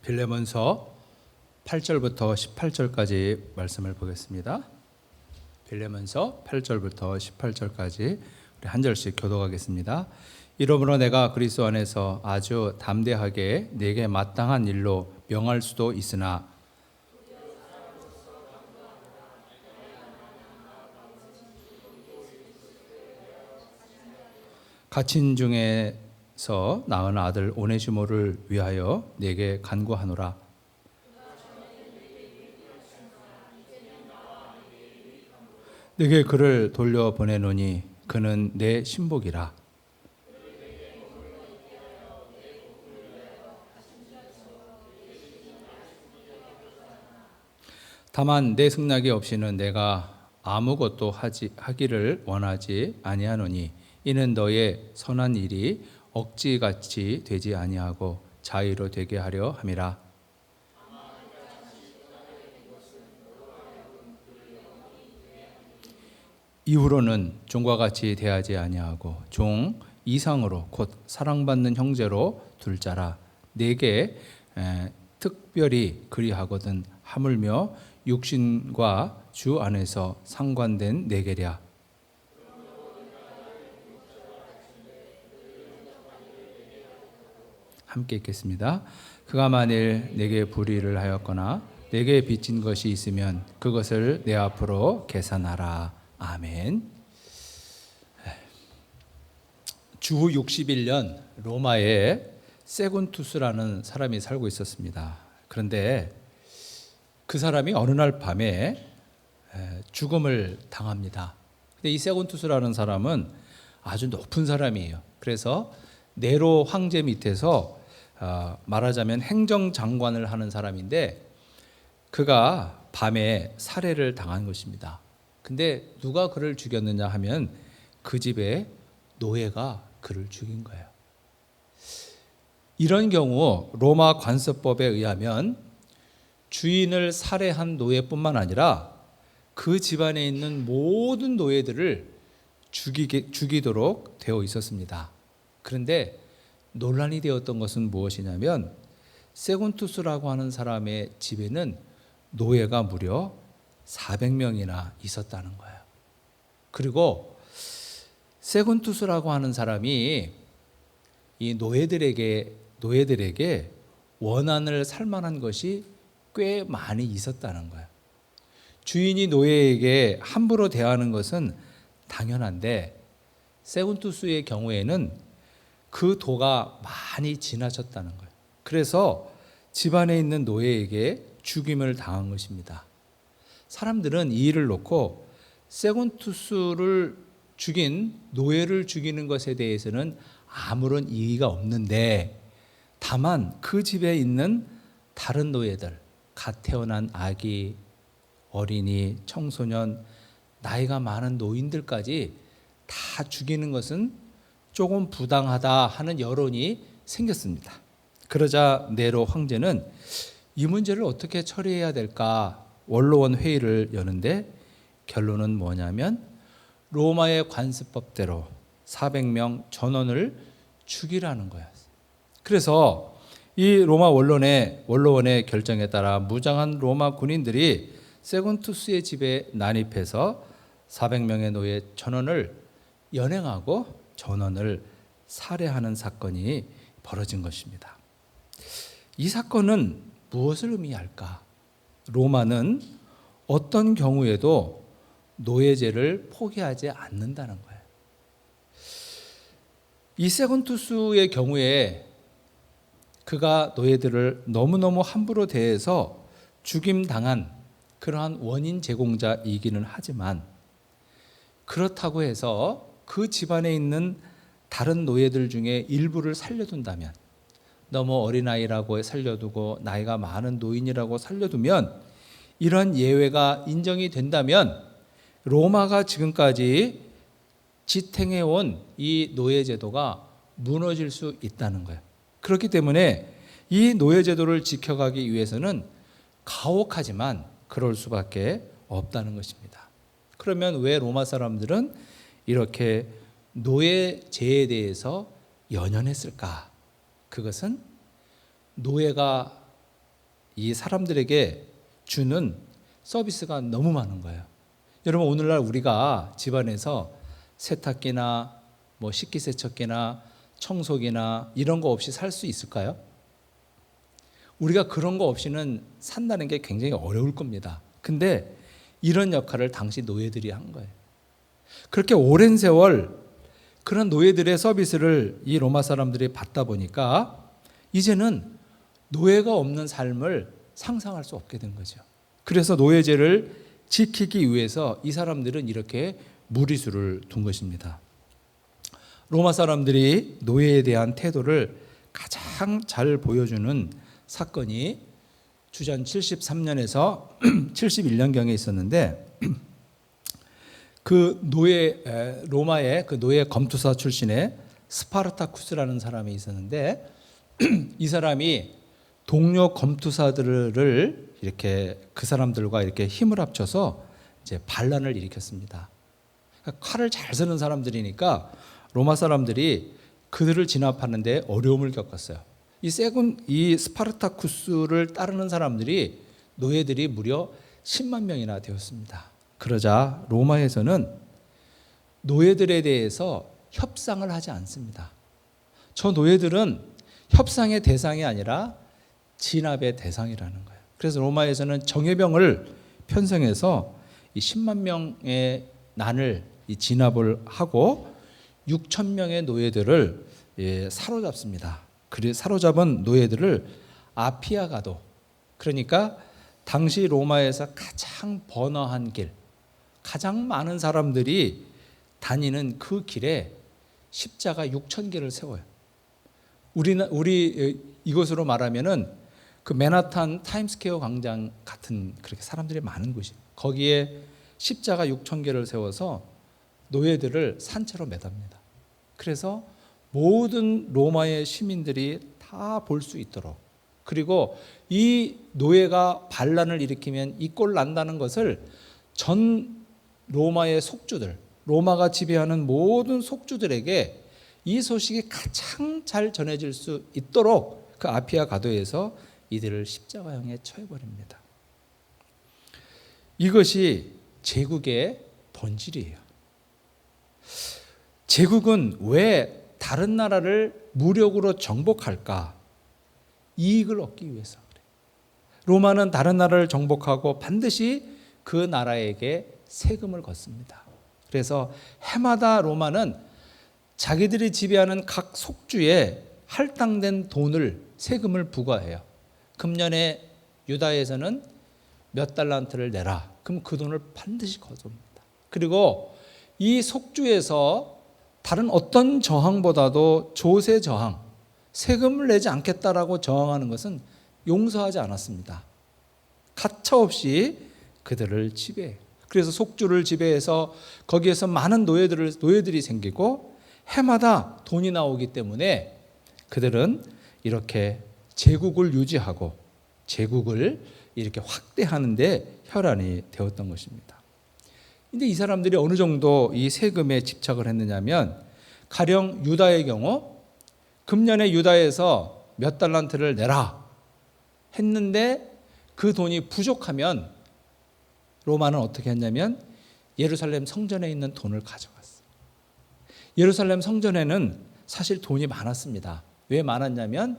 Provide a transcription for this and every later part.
빌레몬서 8절부터 18절까지 말씀을 보겠습니다. 빌레몬서 8절부터 18절까지 우리 한 절씩 교독하겠습니다. 이러므로 내가 그리스도 안에서 아주 담대하게 내게 마땅한 일로 명할 수도 있으나 갇힌 중에서 낳은 아들 오네시모를 위하여 내게 간구하노라. 내게 그를 돌려보내노니 그는 내 신복이라. 다만 내 승낙이 없이는 내가 아무것도 하기를 원하지 아니하노니 이는 너의 선한 일이 억지같이 되지 아니하고 자의로 되게 하려 함이라. 이후로는 종과 같이 대하지 아니하고 종 이상으로 곧 사랑받는 형제로 둘 자라. 내게 특별히 그리하거든 하물며 육신과 주 안에서 상관된 내게랴. 함께 읽겠습니다. 그가 만일 내게 불의를 하였거나 내게 빚진 것이 있으면 그것을 내 앞으로 계산하라. 아멘. 주 61년 로마에 세군투스라는 사람이 살고 있었습니다. 그런데 그 사람이 어느 날 밤에 죽음을 당합니다. 근데 이 세군투스라는 사람은 아주 높은 사람이에요. 그래서 네로 황제 밑에서 말하자면 행정장관을 하는 사람인데 그가 밤에 살해를 당한 것입니다. 근데 누가 그를 죽였느냐 하면 그 집의 노예가 그를 죽인 거예요. 이런 경우 로마 관습법에 의하면 주인을 살해한 노예뿐만 아니라 그 집안에 있는 모든 노예들을 죽이도록 되어 있었습니다. 그런데 논란이 되었던 것은 무엇이냐면 세군투스라고 하는 사람의 집에는 노예가 무려 400명이나 있었다는 거예요. 그리고 세군투스라고 하는 사람이 이 노예들에게 원한을 살 만한 것이 꽤 많이 있었다는 거예요. 주인이 노예에게 함부로 대하는 것은 당연한데 세군투스의 경우에는 그 도가 많이 지나쳤다는 거예요. 그래서 집안에 있는 노예에게 죽임을 당한 것입니다. 사람들은 이 일을 놓고 세군투스를 죽인 노예를 죽이는 것에 대해서는 아무런 이의가 없는데 다만 그 집에 있는 다른 노예들, 갓 태어난 아기, 어린이, 청소년, 나이가 많은 노인들까지 다 죽이는 것은 조금 부당하다 하는 여론이 생겼습니다. 그러자 네로 황제는 이 문제를 어떻게 처리해야 될까 원로원 회의를 여는데 결론은 뭐냐면 로마의 관습법대로 400명 전원을 죽이라는 거예요. 그래서 이 로마 원로원의 결정에 따라 무장한 로마 군인들이 세군투스의 집에 난입해서 400명의 노예 전원을 연행하고 전원을 살해하는 사건이 벌어진 것입니다. 이 사건은 무엇을 의미할까? 로마는 어떤 경우에도 노예제를 포기하지 않는다는 거예요. 이 세군투스의 경우에 그가 노예들을 너무너무 함부로 대해서 죽임당한 그러한 원인 제공자이기는 하지만 그렇다고 해서 그 집안에 있는 다른 노예들 중에 일부를 살려둔다면 너무 어린아이라고 살려두고 나이가 많은 노인이라고 살려두면 이런 예외가 인정이 된다면 로마가 지금까지 지탱해온 이 노예제도가 무너질 수 있다는 거예요. 그렇기 때문에 이 노예제도를 지켜가기 위해서는 가혹하지만 그럴 수밖에 없다는 것입니다. 그러면 왜 로마 사람들은 이렇게 노예제에 대해서 연연했을까? 그것은 노예가 이 사람들에게 주는 서비스가 너무 많은 거예요. 여러분, 오늘날 우리가 집안에서 세탁기나 뭐 식기세척기나 청소기나 이런 거 없이 살 수 있을까요? 우리가 그런 거 없이는 산다는 게 굉장히 어려울 겁니다. 근데 이런 역할을 당시 노예들이 한 거예요. 그렇게 오랜 세월 그런 노예들의 서비스를 이 로마 사람들이 받다 보니까 이제는 노예가 없는 삶을 상상할 수 없게 된 거죠. 그래서 노예제를 지키기 위해서 이 사람들은 이렇게 무리수를 둔 것입니다. 로마 사람들이 노예에 대한 태도를 가장 잘 보여주는 사건이 주전 73년에서 71년경에 있었는데, 그 로마의 그 노예 검투사 출신의 스파르타쿠스라는 사람이 있었는데, 이 사람이 동료 검투사들을 이렇게 그 사람들과 이렇게 힘을 합쳐서 이제 반란을 일으켰습니다. 그러니까 칼을 잘 쓰는 사람들이니까 로마 사람들이 그들을 진압하는데 어려움을 겪었어요. 이 스파르타쿠스를 따르는 사람들이 노예들이 무려 10만 명이나 되었습니다. 그러자 로마에서는 노예들에 대해서 협상을 하지 않습니다. 저 노예들은 협상의 대상이 아니라 진압의 대상이라는 거예요. 그래서 로마에서는 정예병을 편성해서 이 10만 명의 난을 진압을 하고 6천 명의 노예들을 사로잡습니다. 사로잡은 노예들을 아피아가도, 그러니까 당시 로마에서 가장 번화한 길, 가장 많은 사람들이 다니는 그 길에 십자가 6천 개를 세워요. 우리 이것으로 말하면은 그 맨하탄 타임스퀘어 광장 같은 그렇게 사람들이 많은 곳이, 거기에 십자가 6천 개를 세워서 노예들을 산채로 매답니다. 그래서 모든 로마의 시민들이 다 볼 수 있도록, 그리고 이 노예가 반란을 일으키면 이 꼴 난다는 것을 전 로마의 속주들, 로마가 지배하는 모든 속주들에게 이 소식이 가장 잘 전해질 수 있도록 그 아피아 가도에서 이들을 십자가형에 처해버립니다. 이것이 제국의 본질이에요. 제국은 왜 다른 나라를 무력으로 정복할까? 이익을 얻기 위해서 그래요. 로마는 다른 나라를 정복하고 반드시 그 나라에게 세금을 걷습니다. 그래서 해마다 로마는 자기들이 지배하는 각 속주에 할당된 돈을, 세금을 부과해요. 금년에 유다에서는 몇 달란트를 내라. 그럼 그 돈을 반드시 거둡니다. 그리고 이 속주에서 다른 어떤 저항보다도 조세 저항, 세금을 내지 않겠다라고 저항하는 것은 용서하지 않았습니다. 가차없이 그들을 지배해요. 그래서 속주를 지배해서 거기에서 많은 노예들이 생기고 해마다 돈이 나오기 때문에 그들은 이렇게 제국을 유지하고 제국을 이렇게 확대하는 데 혈안이 되었던 것입니다. 근데 이 사람들이 어느 정도 이 세금에 집착을 했느냐면, 가령 유다의 경우 금년에 유다에서 몇 달란트를 내라 했는데 그 돈이 부족하면 로마는 어떻게 했냐면 예루살렘 성전에 있는 돈을 가져갔어요. 예루살렘 성전에는 사실 돈이 많았습니다. 왜 많았냐면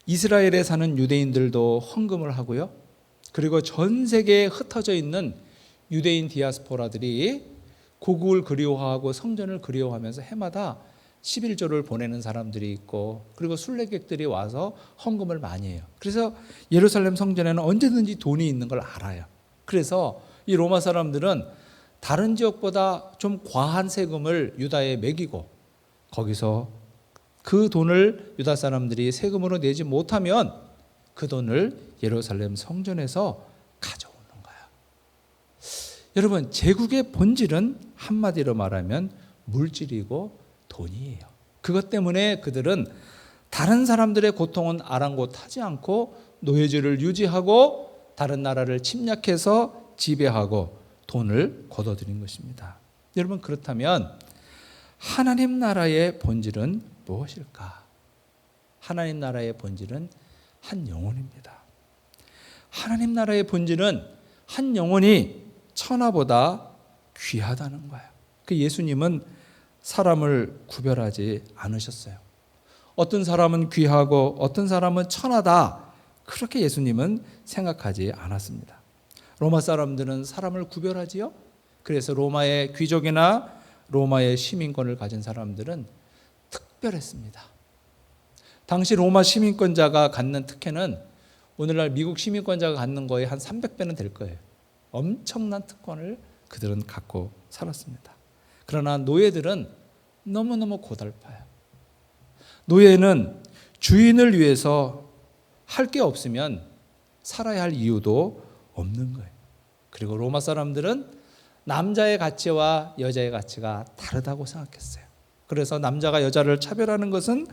이스라엘에 사는 유대인들도 헌금을 하고요. 그리고 전 세계에 흩어져 있는 유대인 디아스포라들이 고국을 그리워하고 성전을 그리워하면서 해마다 11조를 보내는 사람들이 있고, 그리고 순례객들이 와서 헌금을 많이 해요. 그래서 예루살렘 성전에는 언제든지 돈이 있는 걸 알아요. 그래서 이 로마 사람들은 다른 지역보다 좀 과한 세금을 유다에 매기고, 거기서 그 돈을 유다 사람들이 세금으로 내지 못하면 그 돈을 예루살렘 성전에서 가져오는 거예요. 여러분, 제국의 본질은 한마디로 말하면 물질이고 돈이에요. 그것 때문에 그들은 다른 사람들의 고통은 아랑곳하지 않고 노예제를 유지하고 다른 나라를 침략해서 지배하고 돈을 거둬들인 것입니다. 여러분, 그렇다면 하나님 나라의 본질은 무엇일까? 하나님 나라의 본질은 한 영혼입니다. 하나님 나라의 본질은 한 영혼이 천하보다 귀하다는 거예요. 그 예수님은 사람을 구별하지 않으셨어요. 어떤 사람은 귀하고 어떤 사람은 천하다, 그렇게 예수님은 생각하지 않았습니다. 로마 사람들은 사람을 구별하지요. 그래서 로마의 귀족이나 로마의 시민권을 가진 사람들은 특별했습니다. 당시 로마 시민권자가 갖는 특혜는 오늘날 미국 시민권자가 갖는 거의 한 300배는 될 거예요. 엄청난 특권을 그들은 갖고 살았습니다. 그러나 노예들은 너무너무 고달파요. 노예는 주인을 위해서 할 게 없으면 살아야 할 이유도 없는 거예요. 그리고 로마 사람들은 남자의 가치와 여자의 가치가 다르다고 생각했어요. 그래서 남자가 여자를 차별하는 것은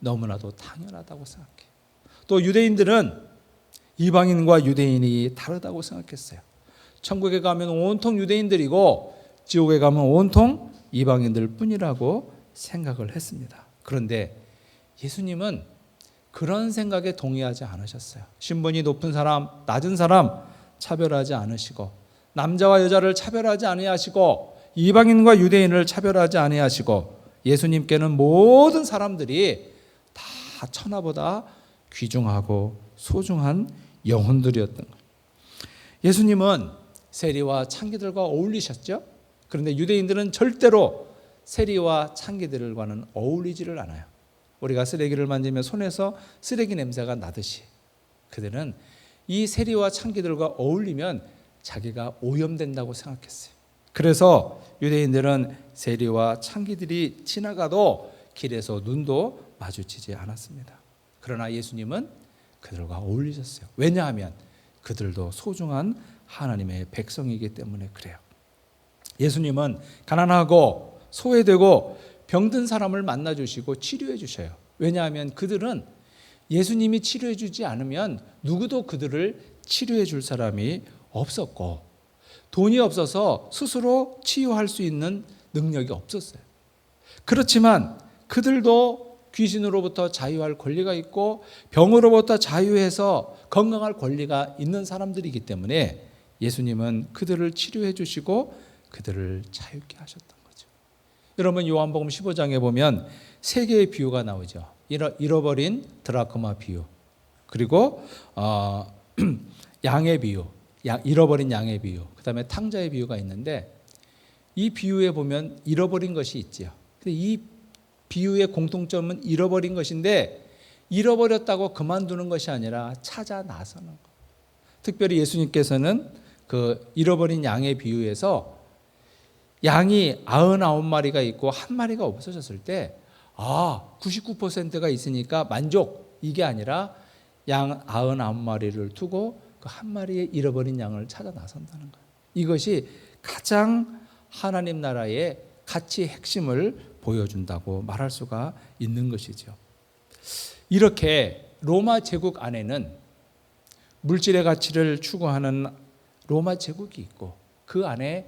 너무나도 당연하다고 생각해요. 또 유대인들은 이방인과 유대인이 다르다고 생각했어요. 천국에 가면 온통 유대인들이고 지옥에 가면 온통 이방인들 뿐이라고 생각을 했습니다. 그런데 예수님은 그런 생각에 동의하지 않으셨어요. 신분이 높은 사람, 낮은 사람 차별하지 않으시고, 남자와 여자를 차별하지 아니하시고, 이방인과 유대인을 차별하지 아니하시고, 예수님께는 모든 사람들이 다 천하보다 귀중하고 소중한 영혼들이었던 거예요. 예수님은 세리와 창기들과 어울리셨죠. 그런데 유대인들은 절대로 세리와 창기들과는 어울리지를 않아요. 우리가 쓰레기를 만지면 손에서 쓰레기 냄새가 나듯이 그들은 이 세리와 창기들과 어울리면 자기가 오염된다고 생각했어요. 그래서 유대인들은 세리와 창기들이 지나가도 길에서 눈도 마주치지 않았습니다. 그러나 예수님은 그들과 어울리셨어요. 왜냐하면 그들도 소중한 하나님의 백성이기 때문에 그래요. 예수님은 가난하고 소외되고 병든 사람을 만나주시고 치료해 주셔요. 왜냐하면 그들은 예수님이 치료해 주지 않으면 누구도 그들을 치료해 줄 사람이 없었고, 돈이 없어서 스스로 치유할 수 있는 능력이 없었어요. 그렇지만 그들도 귀신으로부터 자유할 권리가 있고 병으로부터 자유해서 건강할 권리가 있는 사람들이기 때문에 예수님은 그들을 치료해 주시고 그들을 자유케 하셨던 거죠. 여러분, 요한복음 15장에 보면 세 개의 비유가 나오죠. 잃어버린 드라크마 비유, 그리고 양의 비유, 잃어버린 양의 비유, 그 다음에 탕자의 비유가 있는데, 이 비유에 보면 잃어버린 것이 있죠. 근데 이 비유의 공통점은 잃어버린 것인데, 잃어버렸다고 그만두는 것이 아니라 찾아 나서는 것. 특별히 예수님께서는 그 잃어버린 양의 비유에서 양이 99마리가 있고 한 마리가 없어졌을 때 99%가 있으니까 만족, 이게 아니라 양 99마리를 두고 그 한 마리의 잃어버린 양을 찾아 나선다는 거예요. 이것이 가장 하나님 나라의 가치 핵심을 보여준다고 말할 수가 있는 것이죠. 이렇게 로마 제국 안에는 물질의 가치를 추구하는 로마 제국이 있고, 그 안에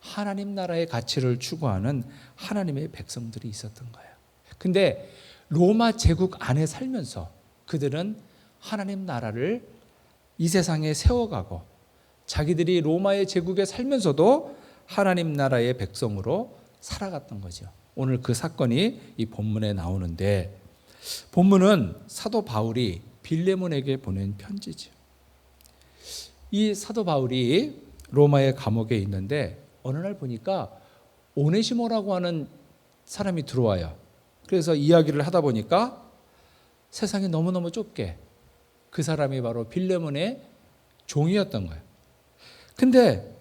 하나님 나라의 가치를 추구하는 하나님의 백성들이 있었던 거예요. 근데 로마 제국 안에 살면서 그들은 하나님 나라를 이 세상에 세워가고, 자기들이 로마의 제국에 살면서도 하나님 나라의 백성으로 살아갔던 거죠. 오늘 그 사건이 이 본문에 나오는데, 본문은 사도 바울이 빌레몬에게 보낸 편지죠. 이 사도 바울이 로마의 감옥에 있는데 어느 날 보니까 오네시모라고 하는 사람이 들어와요. 그래서 이야기를 하다 보니까 세상이 너무너무 좁게, 그 사람이 바로 빌레몬의 종이었던 거예요. 근데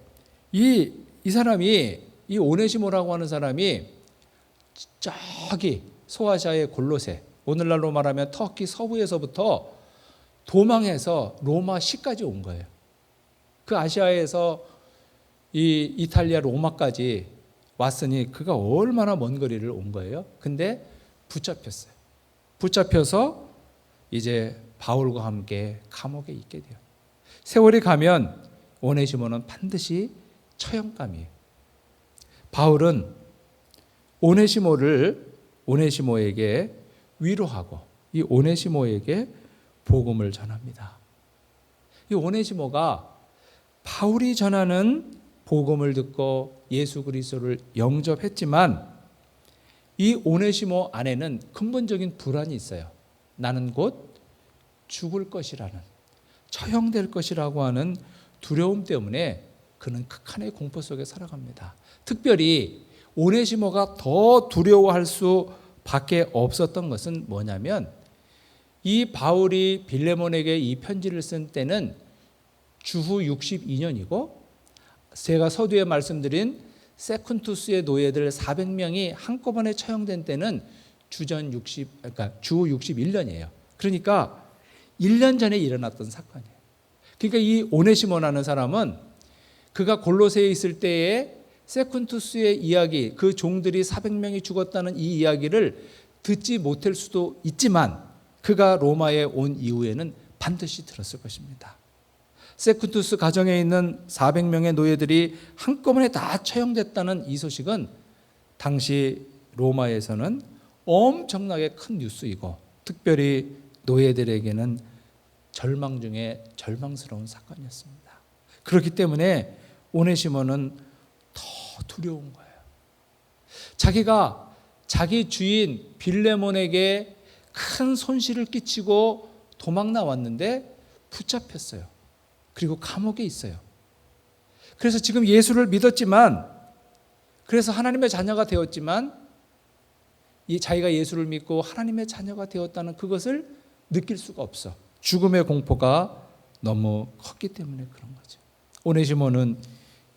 이 사람이, 이 오네시모라고 하는 사람이 저기 소아시아의 골로새, 오늘날로 말하면 터키 서부에서부터 도망해서 로마시까지 온 거예요. 그 아시아에서 이 이탈리아 로마까지 왔으니 그가 얼마나 먼 거리를 온 거예요. 근데 붙잡혔어요. 붙잡혀서 이제 바울과 함께 감옥에 있게 돼요. 세월이 가면 오네시모는 반드시 처형감이에요. 바울은 오네시모에게 위로하고 이 오네시모에게 복음을 전합니다. 이 오네시모가 바울이 전하는 복음을 듣고 예수 그리스도를 영접했지만 이 오네시모 안에는 근본적인 불안이 있어요. 나는 곧 죽을 것이라는, 처형될 것이라고 하는 두려움 때문에 그는 극한의 공포 속에 살아갑니다. 특별히 오네시모가 더 두려워할 수밖에 없었던 것은 뭐냐면, 이 바울이 빌레몬에게 이 편지를 쓴 때는 주후 62년이고 제가 서두에 말씀드린 세쿤투스의 노예들 400명이 한꺼번에 처형된 때는 그러니까 주후 61년이에요. 그러니까 1년 전에 일어났던 사건이에요. 그러니까 이 오네시모라는 사람은 그가 골로새에 있을 때에 세쿤투스의 이야기, 그 종들이 400명이 죽었다는 이 이야기를 듣지 못할 수도 있지만 그가 로마에 온 이후에는 반드시 들었을 것입니다. 세쿠투스 가정에 있는 400명의 노예들이 한꺼번에 다 처형됐다는 이 소식은 당시 로마에서는 엄청나게 큰 뉴스이고, 특별히 노예들에게는 절망 중에 절망스러운 사건이었습니다. 그렇기 때문에 오네시모는 더 두려운 거예요. 자기가 자기 주인 빌레몬에게 큰 손실을 끼치고 도망 나왔는데 붙잡혔어요. 그리고 감옥에 있어요. 그래서 지금 예수를 믿었지만, 그래서 하나님의 자녀가 되었지만, 이 자기가 예수를 믿고 하나님의 자녀가 되었다는 그것을 느낄 수가 없어. 죽음의 공포가 너무 컸기 때문에 그런 거죠. 오네시모는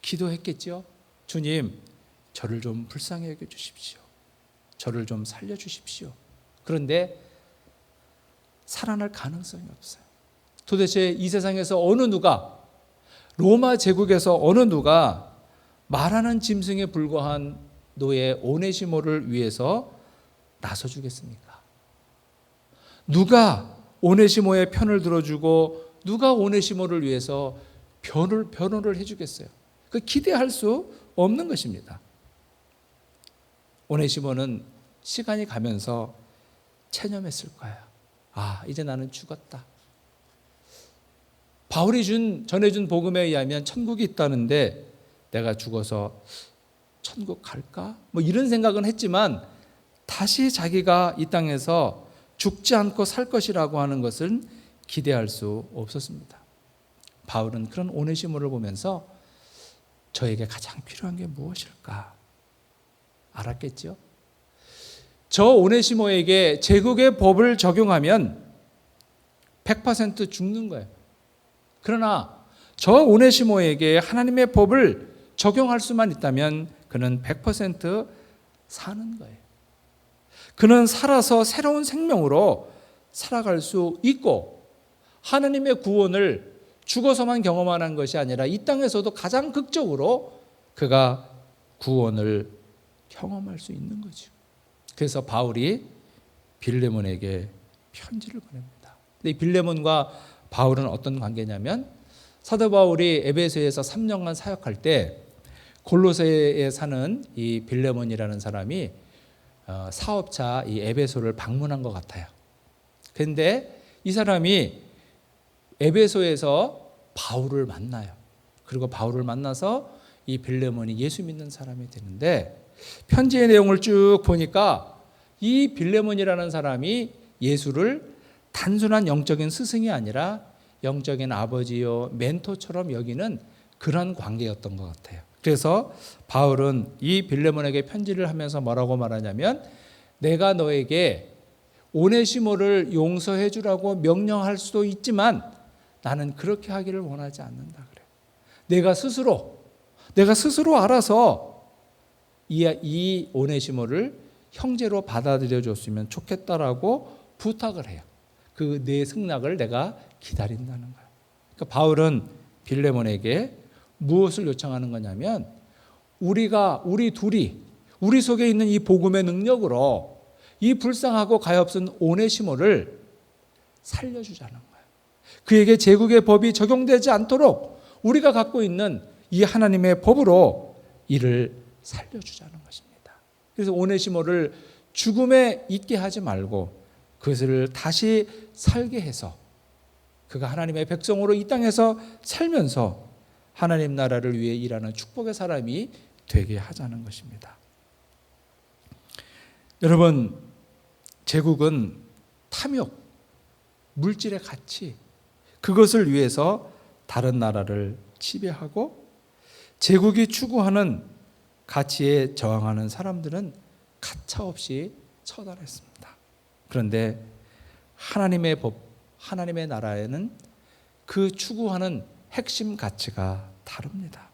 기도했겠죠. 주님, 저를 좀 불쌍히 여겨 주십시오. 저를 좀 살려 주십시오. 그런데 살아날 가능성이 없어요. 도대체 이 세상에서 어느 누가, 로마 제국에서 어느 누가 말하는 짐승에 불과한 노예 오네시모를 위해서 나서주겠습니까? 누가 오네시모의 편을 들어주고 누가 오네시모를 위해서 변호를 해주겠어요? 그 기대할 수 없는 것입니다. 오네시모는 시간이 가면서 체념했을 거예요. 아, 이제 나는 죽었다. 바울이 전해준 복음에 의하면 천국이 있다는데 내가 죽어서 천국 갈까? 뭐 이런 생각은 했지만 다시 자기가 이 땅에서 죽지 않고 살 것이라고 하는 것은 기대할 수 없었습니다. 바울은 그런 오네시모를 보면서 저에게 가장 필요한 게 무엇일까 알았겠죠? 저 오네시모에게 제국의 법을 적용하면 100% 죽는 거예요. 그러나 저 오네시모에게 하나님의 법을 적용할 수만 있다면 그는 100% 사는 거예요. 그는 살아서 새로운 생명으로 살아갈 수 있고, 하나님의 구원을 죽어서만 경험하는 것이 아니라 이 땅에서도 가장 극적으로 그가 구원을 경험할 수 있는 거죠. 그래서 바울이 빌레몬에게 편지를 보냅니다. 근데 이 빌레몬과 바울은 어떤 관계냐면, 사도 바울이 에베소에서 3년간 사역할 때 골로새에 사는 이 빌레몬이라는 사람이 사업차 이 에베소를 방문한 것 같아요. 그런데 이 사람이 에베소에서 바울을 만나요. 그리고 바울을 만나서 이 빌레몬이 예수 믿는 사람이 되는데, 편지의 내용을 쭉 보니까 이 빌레몬이라는 사람이 예수를 단순한 영적인 스승이 아니라 영적인 아버지요 멘토처럼 여기는 그런 관계였던 것 같아요. 그래서 바울은 이 빌레몬에게 편지를 하면서 뭐라고 말하냐면, 내가 너에게 오네시모를 용서해 주라고 명령할 수도 있지만 나는 그렇게 하기를 원하지 않는다 그래요. 내가 스스로 알아서 이 오네시모를 형제로 받아들여 줬으면 좋겠다라고 부탁을 해요. 그 내 승낙을 내가 기다린다는 거예요. 그러니까 바울은 빌레몬에게 무엇을 요청하는 거냐면, 우리 둘이 우리 속에 있는 이 복음의 능력으로 이 불쌍하고 가엾은 오네시모를 살려주자는 거예요. 그에게 제국의 법이 적용되지 않도록 우리가 갖고 있는 이 하나님의 법으로 이를 살려주자는 것입니다. 그래서 오네시모를 죽음에 있게 하지 말고 그것을 다시 살게 해서 그가 하나님의 백성으로 이 땅에서 살면서 하나님 나라를 위해 일하는 축복의 사람이 되게 하자는 것입니다. 여러분, 제국은 탐욕, 물질의 가치, 그것을 위해서 다른 나라를 지배하고, 제국이 추구하는 가치에 저항하는 사람들은 가차없이 처단했습니다. 그런데 하나님의 법, 하나님의 나라에는 그 추구하는 핵심 가치가 다릅니다.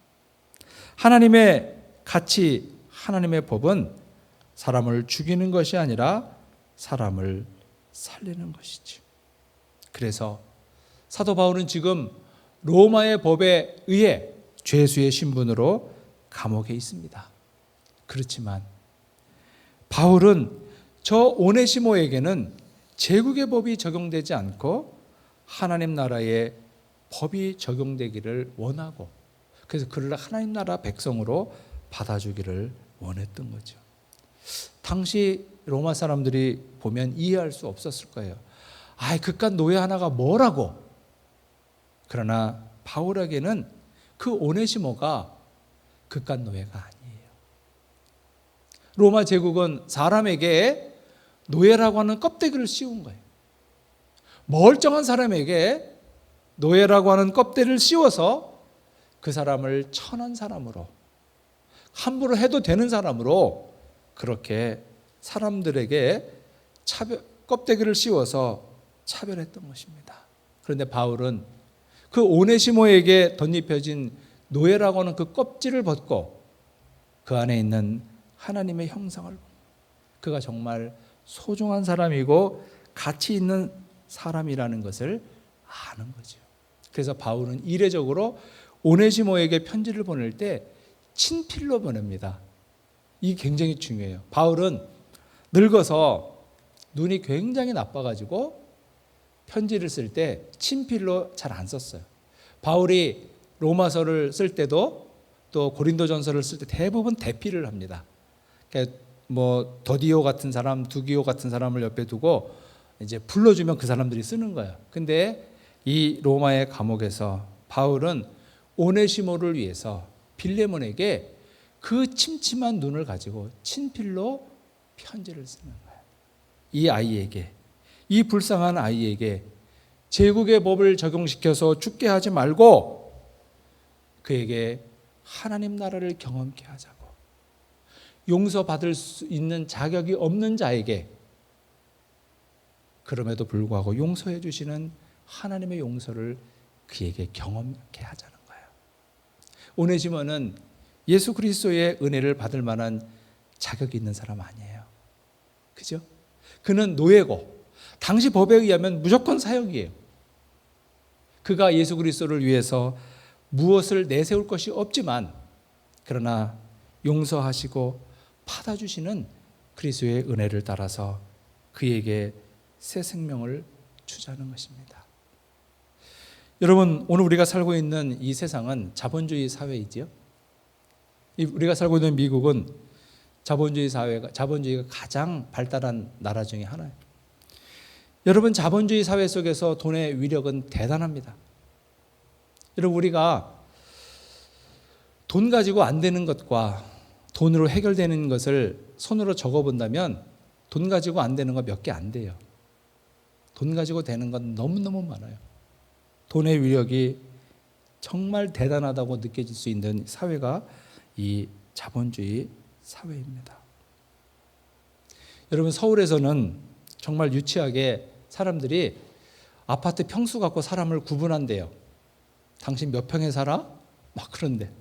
하나님의 가치, 하나님의 법은 사람을 죽이는 것이 아니라 사람을 살리는 것이지. 그래서 사도 바울은 지금 로마의 법에 의해 죄수의 신분으로 감옥에 있습니다. 그렇지만 바울은 저 오네시모에게는 제국의 법이 적용되지 않고 하나님 나라의 법이 적용되기를 원하고, 그래서 그를 하나님 나라 백성으로 받아주기를 원했던 거죠. 당시 로마 사람들이 보면 이해할 수 없었을 거예요. 그깟 노예 하나가 뭐라고. 그러나 바울에게는 그 오네시모가 그깟 노예가 아니에요. 로마 제국은 사람에게 노예라고 하는 껍데기를 씌운 거예요. 멀쩡한 사람에게 노예라고 하는 껍데기를 씌워서 그 사람을 천한 사람으로, 함부로 해도 되는 사람으로 그렇게 사람들에게 껍데기를 씌워서 차별했던 것입니다. 그런데 바울은 그 오네시모에게 덧입혀진 노예라고 하는 그 껍질을 벗고 그 안에 있는 하나님의 형상을, 그가 정말 소중한 사람이고 가치 있는 사람이라는 것을 아는 거죠. 그래서 바울은 이례적으로 오네시모에게 편지를 보낼 때 친필로 보냅니다. 이게 굉장히 중요해요. 바울은 늙어서 눈이 굉장히 나빠가지고 편지를 쓸 때 친필로 잘 안 썼어요. 바울이 로마서를 쓸 때도 또 고린도전서를 쓸 때 대부분 대필을 합니다. 그러니까 더디오 같은 사람, 두기오 같은 사람을 옆에 두고 이제 불러주면 그 사람들이 쓰는 거예요. 근데 이 로마의 감옥에서 바울은 오네시모를 위해서 빌레몬에게 그 침침한 눈을 가지고 친필로 편지를 쓰는 거예요. 이 아이에게, 이 불쌍한 아이에게 제국의 법을 적용시켜서 죽게 하지 말고 그에게 하나님 나라를 경험케 하자고, 용서받을 수 있는 자격이 없는 자에게 그럼에도 불구하고 용서해 주시는 하나님의 용서를 그에게 경험케 하자는 거예요. 오네시모는 예수 그리스도의 은혜를 받을 만한 자격이 있는 사람 아니에요. 그죠? 그는 노예고 당시 법에 의하면 무조건 사형이에요. 그가 예수 그리스도를 위해서 무엇을 내세울 것이 없지만, 그러나 용서하시고 받아주시는 그리스도의 은혜를 따라서 그에게 새 생명을 주자는 것입니다. 여러분, 오늘 우리가 살고 있는 이 세상은 자본주의 사회이지요. 우리가 살고 있는 미국은 자본주의가 가장 발달한 나라 중에 하나예요. 여러분, 자본주의 사회 속에서 돈의 위력은 대단합니다. 여러분, 우리가 돈 가지고 안 되는 것과 돈으로 해결되는 것을 손으로 적어본다면 돈 가지고 안 되는 거 몇 개 안 돼요. 돈 가지고 되는 건 너무너무 많아요. 돈의 위력이 정말 대단하다고 느껴질 수 있는 사회가 이 자본주의 사회입니다. 여러분, 서울에서는 정말 유치하게 사람들이 아파트 평수 갖고 사람을 구분한대요. 당신 몇 평에 살아? 막 그런데.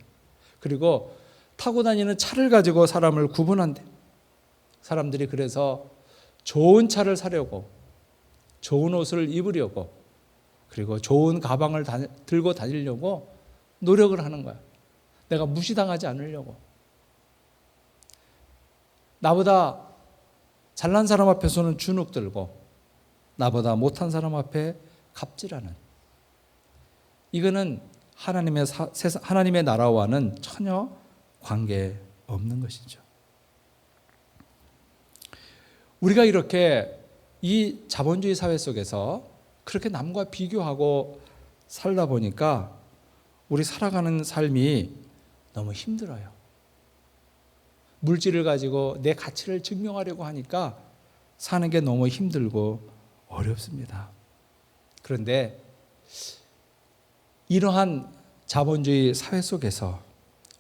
그리고 타고 다니는 차를 가지고 사람을 구분한대. 사람들이 그래서 좋은 차를 사려고, 좋은 옷을 입으려고, 그리고 좋은 가방을 들고 다니려고 노력을 하는 거야. 내가 무시당하지 않으려고. 나보다 잘난 사람 앞에서는 주눅 들고 나보다 못한 사람 앞에 갑질하는, 이거는 하나님의 나라와는 전혀 관계 없는 것이죠. 우리가 이렇게 이 자본주의 사회 속에서 그렇게 남과 비교하고 살다 보니까 우리 살아가는 삶이 너무 힘들어요. 물질을 가지고 내 가치를 증명하려고 하니까 사는 게 너무 힘들고 어렵습니다. 그런데 이러한 자본주의 사회 속에서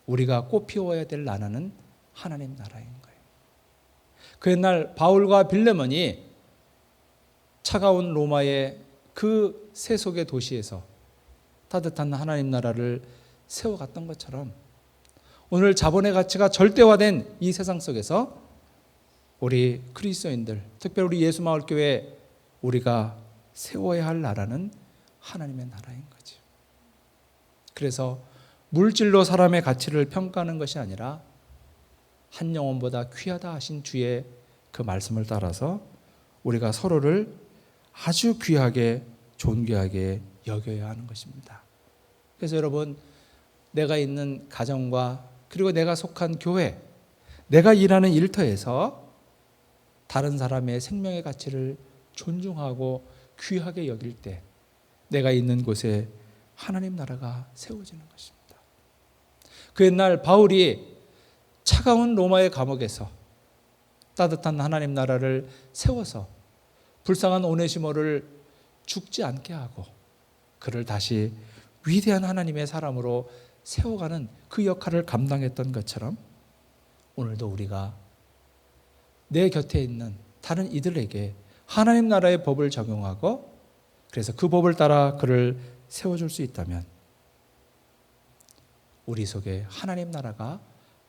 우리가 꽃피워야 될 나라는 하나님 나라인 거예요. 그 옛날 바울과 빌레몬이 차가운 로마의 그 세속의 도시에서 따뜻한 하나님 나라를 세워갔던 것처럼 오늘 자본의 가치가 절대화된 이 세상 속에서 우리 그리스도인들, 특별히 우리 예수마을교회 우리가 세워야 할 나라는 하나님의 나라인 거죠. 그래서 물질로 사람의 가치를 평가하는 것이 아니라 한 영혼보다 귀하다 하신 주의 그 말씀을 따라서 우리가 서로를 아주 귀하게 존귀하게 여겨야 하는 것입니다. 그래서 여러분, 내가 있는 가정과 그리고 내가 속한 교회, 내가 일하는 일터에서 다른 사람의 생명의 가치를 존중하고 귀하게 여길 때 내가 있는 곳에 하나님 나라가 세워지는 것입니다. 그 옛날 바울이 차가운 로마의 감옥에서 따뜻한 하나님 나라를 세워서 불쌍한 오네시모를 죽지 않게 하고 그를 다시 위대한 하나님의 사람으로 세워가는 그 역할을 감당했던 것처럼 오늘도 우리가 내 곁에 있는 다른 이들에게 하나님 나라의 법을 적용하고 그래서 그 법을 따라 그를 세워줄 수 있다면 우리 속에 하나님 나라가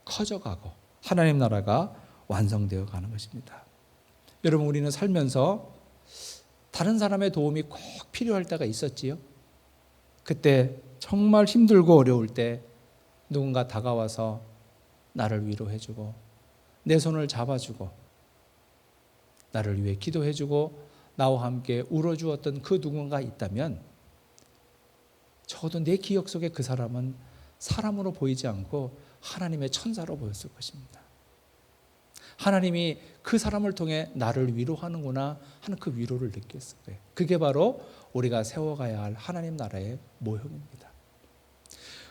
커져가고 하나님 나라가 완성되어 가는 것입니다. 여러분, 우리는 살면서 다른 사람의 도움이 꼭 필요할 때가 있었지요. 그때 정말 힘들고 어려울 때 누군가 다가와서 나를 위로해주고 내 손을 잡아주고 나를 위해 기도해주고 나와 함께 울어주었던 그 누군가 있다면 적어도 내 기억 속에 그 사람은 사람으로 보이지 않고 하나님의 천사로 보였을 것입니다. 하나님이 그 사람을 통해 나를 위로하는구나 하는 그 위로를 느꼈을 거예요. 그게 바로 우리가 세워가야 할 하나님 나라의 모형입니다.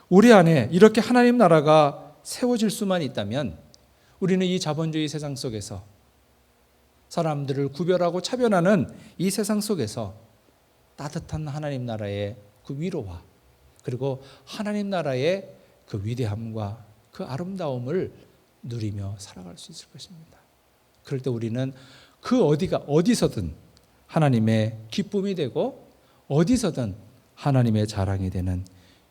우리 안에 이렇게 하나님 나라가 세워질 수만 있다면 우리는 이 자본주의 세상 속에서 사람들을 구별하고 차별하는 이 세상 속에서 따뜻한 하나님 나라의 그 위로와 그리고 하나님 나라의 그 위대함과 그 아름다움을 누리며 살아갈 수 있을 것입니다. 그럴 때 우리는 그 어디서든 하나님의 기쁨이 되고 어디서든 하나님의 자랑이 되는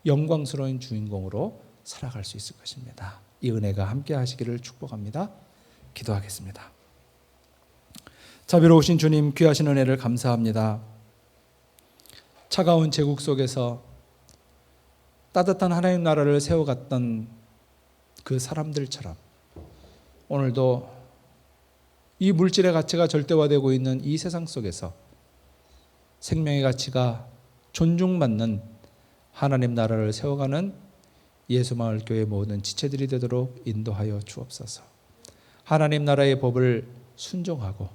영광스러운 주인공으로 살아갈 수 있을 것입니다. 이 은혜가 함께 하시기를 축복합니다. 기도하겠습니다. 자비로우신 주님, 귀하신 은혜를 감사합니다. 차가운 제국 속에서 따뜻한 하나님 나라를 세워갔던 그 사람들처럼 오늘도 이 물질의 가치가 절대화되고 있는 이 세상 속에서 생명의 가치가 존중받는 하나님 나라를 세워가는 예수마을교회 모든 지체들이 되도록 인도하여 주옵소서. 하나님 나라의 법을 순종하고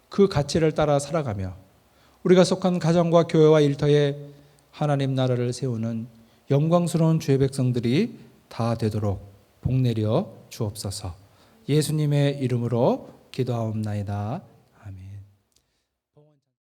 그 가치를 따라 살아가며 우리가 속한 가정과 교회와 일터에 하나님 나라를 세우는 영광스러운 주의 백성들이 다 되도록 복내려 주옵소서. 예수님의 이름으로 기도하옵나이다.